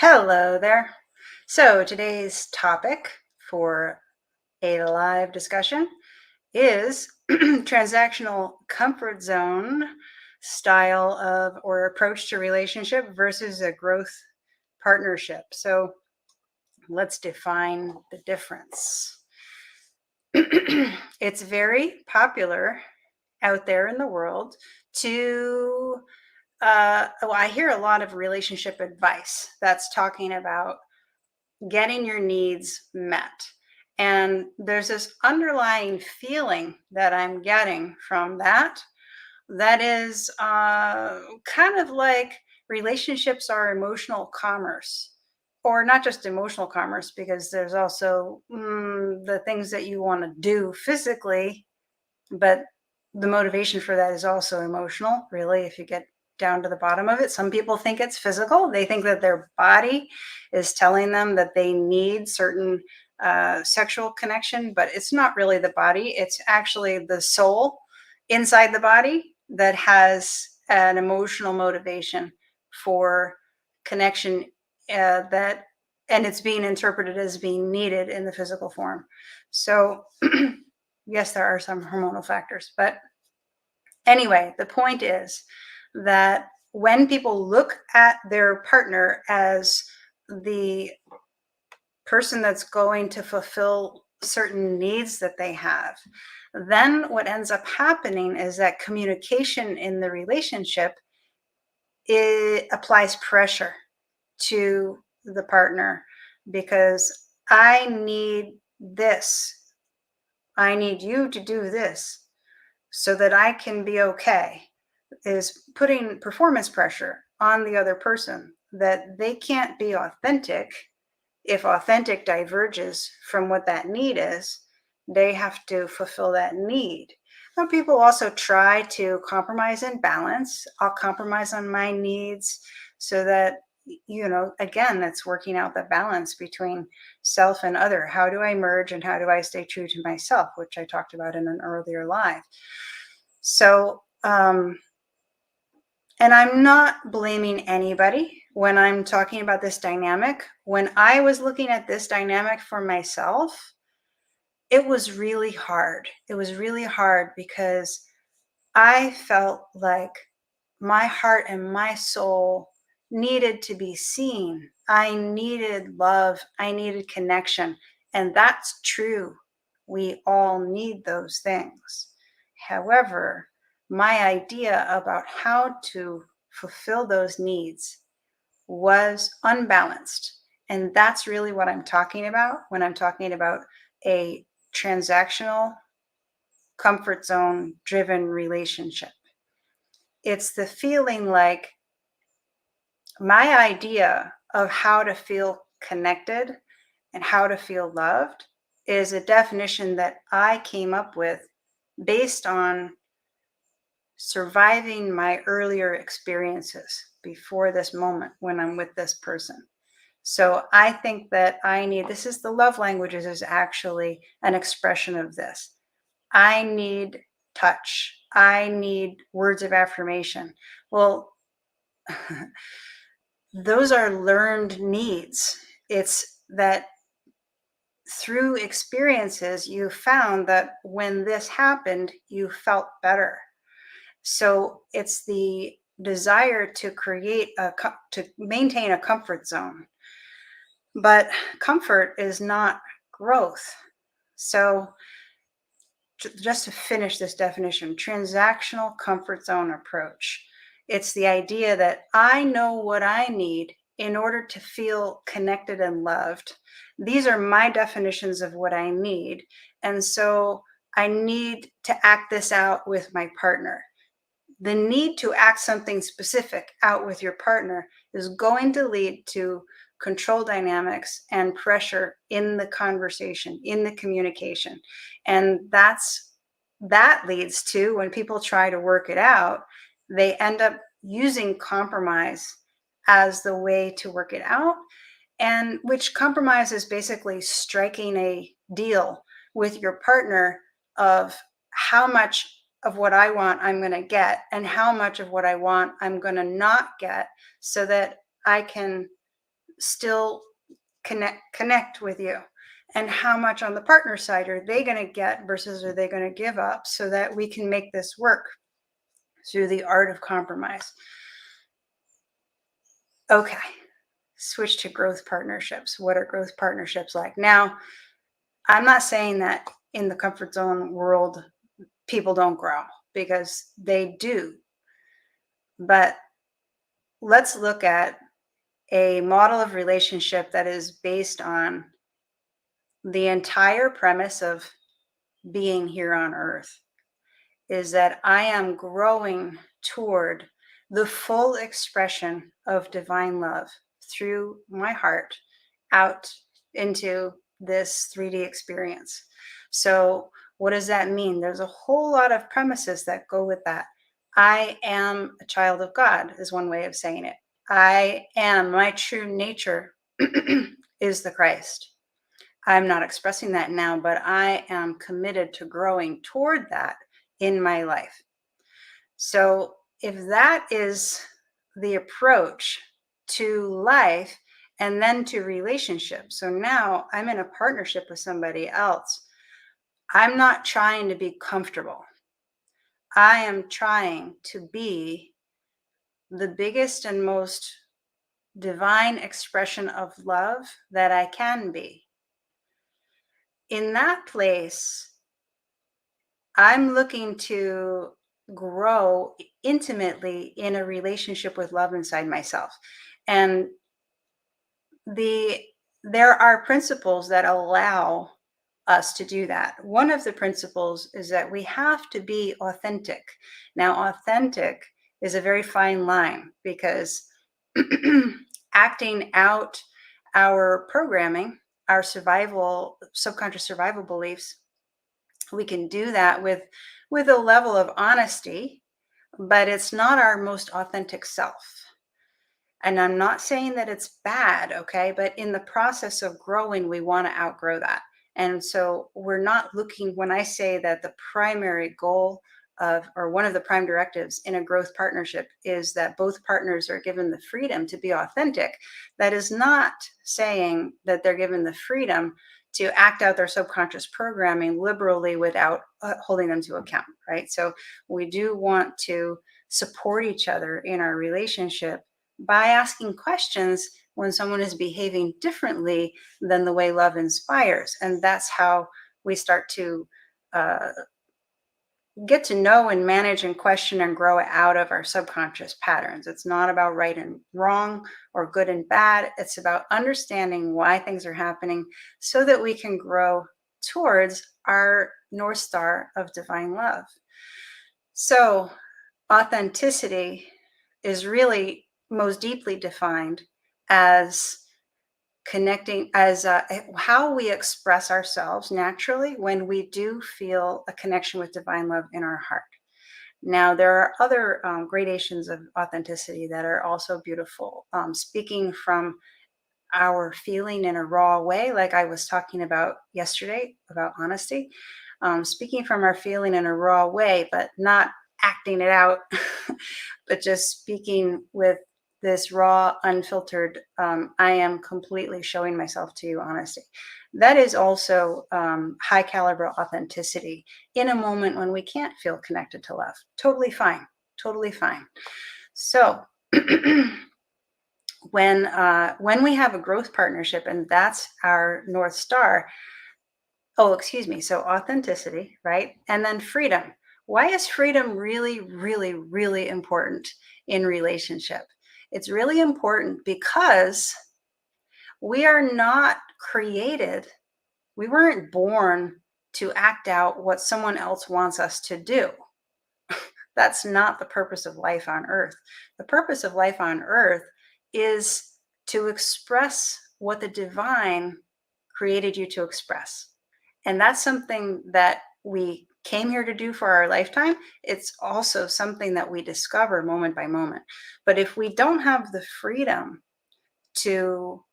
Hello there. So today's topic for a live discussion is transactional comfort zone style of or approach to relationship versus a growth partnership. So let's define the difference. It's very popular out there in the world to I hear a lot of relationship advice that's talking about getting your needs met. And there's this underlying feeling that I'm getting from that is kind of like relationships are emotional commerce, or not just emotional commerce, because there's also the things that you want to do physically, but the motivation for that is also emotional, really, if you get down to the bottom of it. Some people think it's physical. They think that their body is telling them that they need certain sexual connection, but it's not really the body. It's actually the soul inside the body that has an emotional motivation for connection that, and it's being interpreted as being needed in the physical form. So yes, there are some hormonal factors, but anyway, the point is that when people look at their partner as the person that's going to fulfill certain needs that they have, then what ends up happening is that communication in the relationship, it applies pressure to the partner, because I need this. I need you to do this so that I can be okay, is putting performance pressure on the other person that they can't be authentic. If authentic diverges from what that need is, they have to fulfill that need. Now, people also try to compromise and balance. I'll compromise on my needs so that, again, that's working out the balance between self and other. How do I merge and how do I stay true to myself, which I talked about in an earlier live. So, and I'm not blaming anybody when I'm talking about this dynamic. When I was looking at this dynamic for myself, it was really hard. It was really hard because I felt like my heart and my soul needed to be seen. I needed love. I needed connection. And that's true. We all need those things. However, my idea about how to fulfill those needs was unbalanced. And that's really what I'm talking about when I'm talking about a transactional comfort zone driven relationship. It's the feeling like my idea of how to feel connected and how to feel loved is a definition that I came up with based on surviving my earlier experiences before this moment when I'm with this person. So I think that this is the love languages, is actually an expression of this. I need touch. I need words of affirmation. Well, those are learned needs. It's that through experiences, you found that when this happened, you felt better. So it's the desire to to maintain a comfort zone. But comfort is not growth. So just to finish this definition, transactional comfort zone approach. It's the idea that I know what I need in order to feel connected and loved. These are my definitions of what I need. And so I need to act this out with my partner. The need to act something specific out with your partner is going to lead to control dynamics and pressure in the conversation, in the communication. And that leads to, when people try to work it out, they end up using compromise as the way to work it out. And which compromise is basically striking a deal with your partner of how much of what I want I'm going to get and how much of what I want I'm going to not get, so that I can still connect with you, and how much on the partner side are they going to get versus are they going to give up, so that we can make this work through the art of compromise. Okay, switch to growth partnerships. What are growth partnerships like? Now, I'm not saying that in the comfort zone world people don't grow, because they do. But let's look at a model of relationship that is based on the entire premise of being here on earth, is that I am growing toward the full expression of divine love through my heart out into this 3D experience. So, what does that mean? There's a whole lot of premises that go with that. I am a child of God, is one way of saying it. I am, my true nature is the Christ. I'm not expressing that now, but I am committed to growing toward that in my life. So, if that is the approach to life and then to relationships, so now I'm in a partnership with somebody else, I'm not trying to be comfortable. I am trying to be the biggest and most divine expression of love that I can be. In that place, I'm looking to grow intimately in a relationship with love inside myself. And there are principles that allow us to do that. One of the principles is that we have to be authentic. Now, authentic is a very fine line, because acting out our programming, our subconscious survival beliefs, we can do that with a level of honesty, but it's not our most authentic self. And I'm not saying that it's bad, okay? But in the process of growing, we want to outgrow that. And so we're not looking, when I say that the primary goal of, or one of the prime directives in a growth partnership is that both partners are given the freedom to be authentic, that is not saying that they're given the freedom to act out their subconscious programming liberally without holding them to account, right? So we do want to support each other in our relationship by asking questions when someone is behaving differently than the way love inspires. And that's how we start to uh, get to know and manage and question and grow out of our subconscious patterns. It's not about right and wrong or good and bad. It's about understanding why things are happening so that we can grow towards our North Star of divine love. So, authenticity is really most deeply defined as connecting, as how we express ourselves naturally when we do feel a connection with divine love in our heart. Now, there are other gradations of authenticity that are also beautiful. Speaking from our feeling in a raw way, like I was talking about yesterday about honesty, speaking from our feeling in a raw way, but not acting it out, but just speaking with this raw, unfiltered, I am completely showing myself to you honesty. That is also high caliber authenticity in a moment when we can't feel connected to love. Totally fine. Totally fine. So, when we have a growth partnership and that's our North Star, oh, excuse me, so authenticity, right? And then freedom. Why is freedom really, really, really important in relationship? It's really important because we are not created, we weren't born to act out what someone else wants us to do. That's not the purpose of life on earth. The purpose of life on earth is to express what the divine created you to express. And that's something that we came here to do for our lifetime. It's also something that we discover moment by moment. But if we don't have the freedom to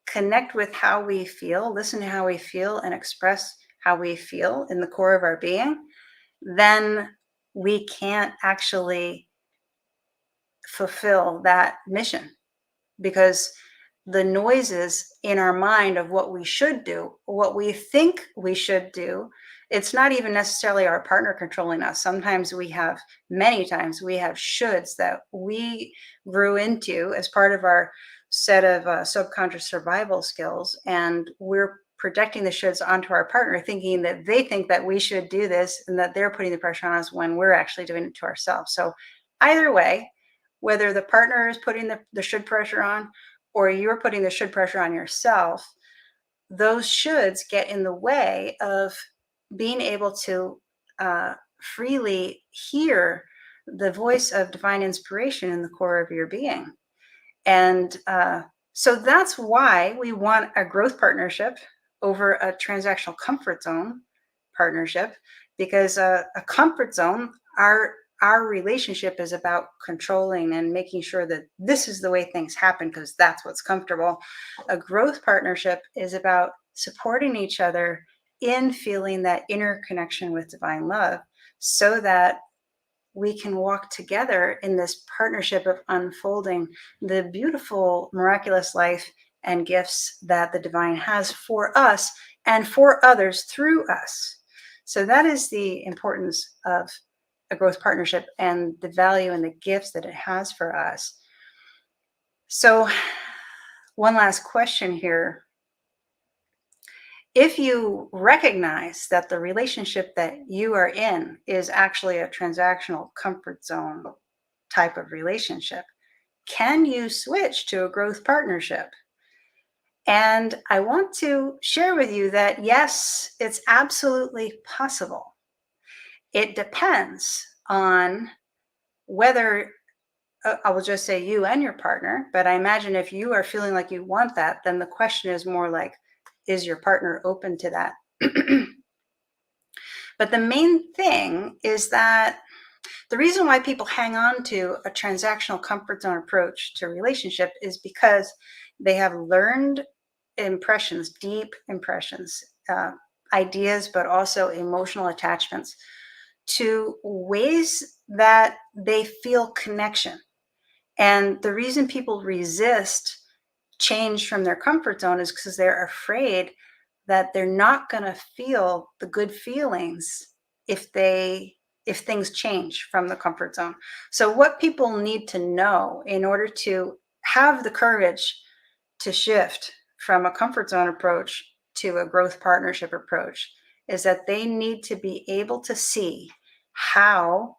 connect with how we feel, listen to how we feel, and express how we feel in the core of our being, then we can't actually fulfill that mission. because the noises in our mind of what we should do, what we think we should do, it's not even necessarily our partner controlling us. Sometimes many times we have shoulds that we grew into as part of our set of subconscious survival skills. And we're projecting the shoulds onto our partner, thinking that they think that we should do this and that they're putting the pressure on us when we're actually doing it to ourselves. So, either way, whether the partner is putting the should pressure on or you're putting the should pressure on yourself, those shoulds get in the way of being able to freely hear the voice of divine inspiration in the core of your being. And so that's why we want a growth partnership over a transactional comfort zone partnership, because a comfort zone, our relationship is about controlling and making sure that this is the way things happen because that's what's comfortable. A growth partnership is about supporting each other in feeling that inner connection with divine love so that we can walk together in this partnership of unfolding the beautiful, miraculous life and gifts that the divine has for us and for others through us. So that is the importance of a growth partnership and the value and the gifts that it has for us. So, one last question here. If you recognize that the relationship that you are in is actually a transactional comfort zone type of relationship, can you switch to a growth partnership? And I want to share with you that yes, it's absolutely possible. It depends on whether, I will just say you and your partner, but I imagine if you are feeling like you want that, then the question is more like, is your partner open to that? But the main thing is that the reason why people hang on to a transactional comfort zone approach to relationship is because they have learned impressions, deep impressions, ideas, but also emotional attachments to ways that they feel connection. And the reason people resist change from their comfort zone is because they're afraid that they're not going to feel the good feelings if things change from the comfort zone. So what people need to know in order to have the courage to shift from a comfort zone approach to a growth partnership approach is that they need to be able to see how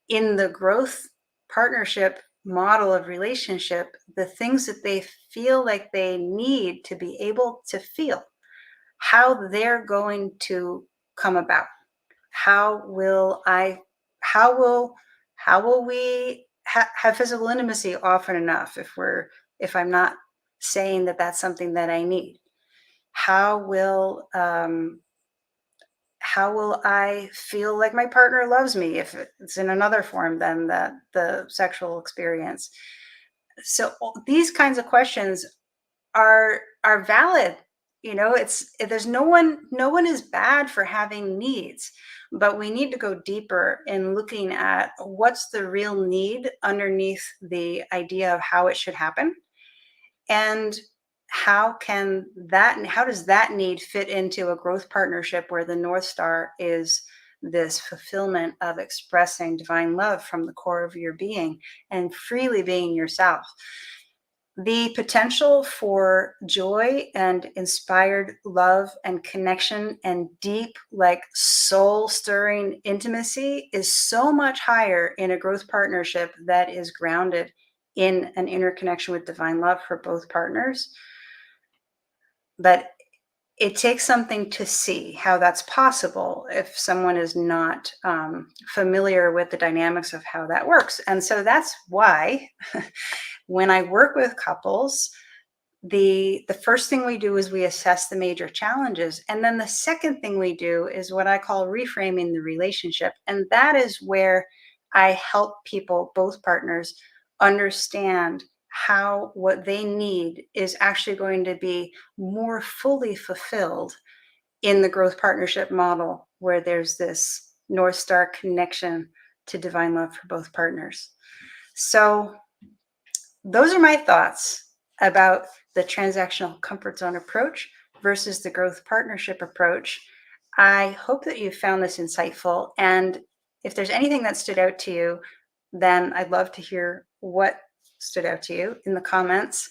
in the growth partnership model of relationship, the things that they feel like they need to be able to feel, how they're going to come about. How will we have physical intimacy often enough if I'm not saying that that's something that I need? How will I feel like my partner loves me if it's in another form than the sexual experience? So these kinds of questions are valid. There's no one is bad for having needs, but we need to go deeper in looking at what's the real need underneath the idea of how it should happen, and how does that need fit into a growth partnership where the North Star is this fulfillment of expressing divine love from the core of your being and freely being yourself. The potential for joy and inspired love and connection and deep, like soul stirring intimacy is so much higher in a growth partnership that is grounded in an interconnection with divine love for both partners. But it takes something to see how that's possible if someone is not familiar with the dynamics of how that works. And so that's why when I work with couples, the first thing we do is we assess the major challenges. And then the second thing we do is what I call reframing the relationship. And that is where I help people, both partners, understand how what they need is actually going to be more fully fulfilled in the growth partnership model, where there's this North Star connection to divine love for both partners. So those are my thoughts about the transactional comfort zone approach versus the growth partnership approach. I hope that you found this insightful. And if there's anything that stood out to you, then I'd love to hear what stood out to you in the comments.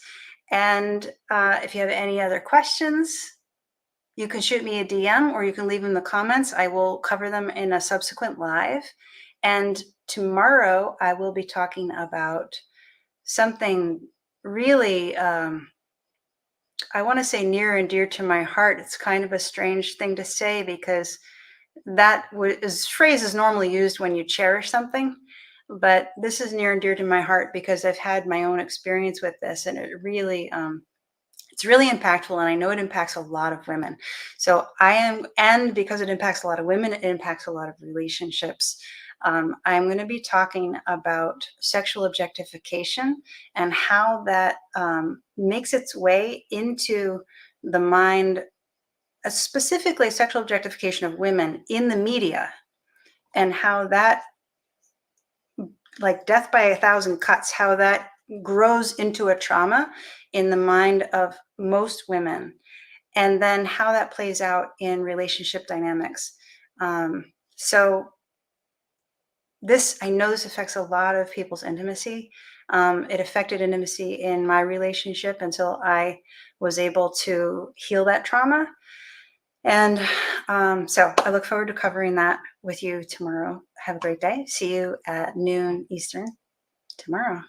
And if you have any other questions, you can shoot me a DM or you can leave them in the comments. I will cover them in a subsequent live. And tomorrow I will be talking about something really, I want to say near and dear to my heart. It's kind of a strange thing to say because phrase is normally used when you cherish something, but this is near and dear to my heart because I've had my own experience with this, and it's really impactful, and I know it impacts a lot of women. So and because it impacts a lot of women, it impacts a lot of relationships. I'm going to be talking about sexual objectification and how that makes its way into the mind, specifically sexual objectification of women in the media, and how that, like death by a thousand cuts, how that grows into a trauma in the mind of most women, and then how that plays out in relationship dynamics. So I know this affects a lot of people's intimacy. It affected intimacy in my relationship until I was able to heal that trauma. And so I look forward to covering that with you tomorrow. Have a great day. See you at noon Eastern tomorrow.